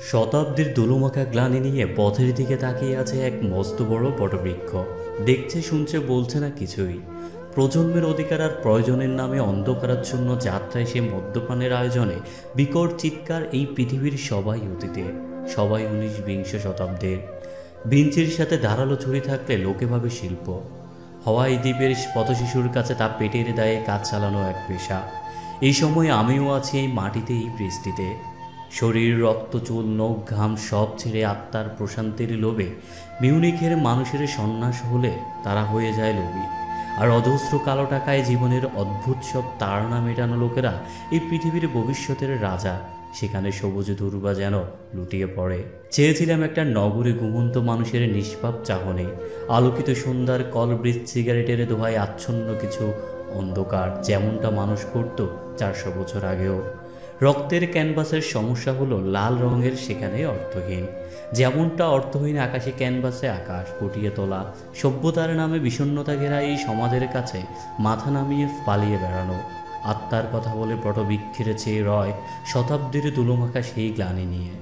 শতাব্দীর ধুলোমাখা গ্লানি নিয়ে পথের দিকে তাকিয়ে আছে এক মস্ত বড় বটবৃক্ষ। দেখছে, শুনছে, বলছে না কিছুই। প্রজন্মের অধিকার আর প্রয়োজনের নামে অন্ধকারাচ্ছন্ন যাত্রায় সে মদ্যপানের আয়োজনে বিকট চিৎকার। এই পৃথিবীর সবাই অতীতের, সবাই 19-20 শতাব্দীর। বেঞ্চের সাথে ধারালো ছুরি থাকলে লোকে ভাবে শিল্প। হওয়াই দ্বীপের পথশিশুর কাছে তা পেটের দায়ে কাজ চালানো এক পেশা। এই সময় আমিও আছি এই মাটিতে, এই বৃষ্টিতে। শরীর, রক্ত, চুল, নখ, ঘাম সব ছেড়ে আত্মার প্রশান্তির লোভে মিউনিখের মানুষের সন্ন্যাস হলে তারা হয়ে যায় লোভী। আর অজস্র কালো টাকায় জীবনের অদ্ভুত সব তাড়না মেটানো লোকেরা এই পৃথিবীর ভবিষ্যতের রাজা। সেখানে সবুজ দুর্বা যেন লুটিয়ে পড়ে। চেয়েছিলাম একটা নগরে ঘুমন্ত মানুষের নিষ্পাপ চাহনি, আলোকিত সন্ধ্যার কলব্রিজ, সিগারেটের ধোঁয়ায় আচ্ছন্ন কিছু অন্ধকার, যেমনটা মানুষ করত 400 বছর আগেও। রক্তের ক্যানভাসের সমস্যা হলো লাল রঙের সেখানে অর্থহীন। যেমনটা অর্থহীন আকাশে ক্যানভাসে আকাশ ফুটিয়ে তোলা। সভ্যতার নামে বিষণ্ণতা ঘেরা এই সমাজের কাছে মাথা নামিয়ে পালিয়ে বেড়ানো। আত্মার কথা বলে বটবৃক্ষের চেয়ে রয় শতাব্দীর ধুলোমাখা সেই গ্লানি নিয়ে।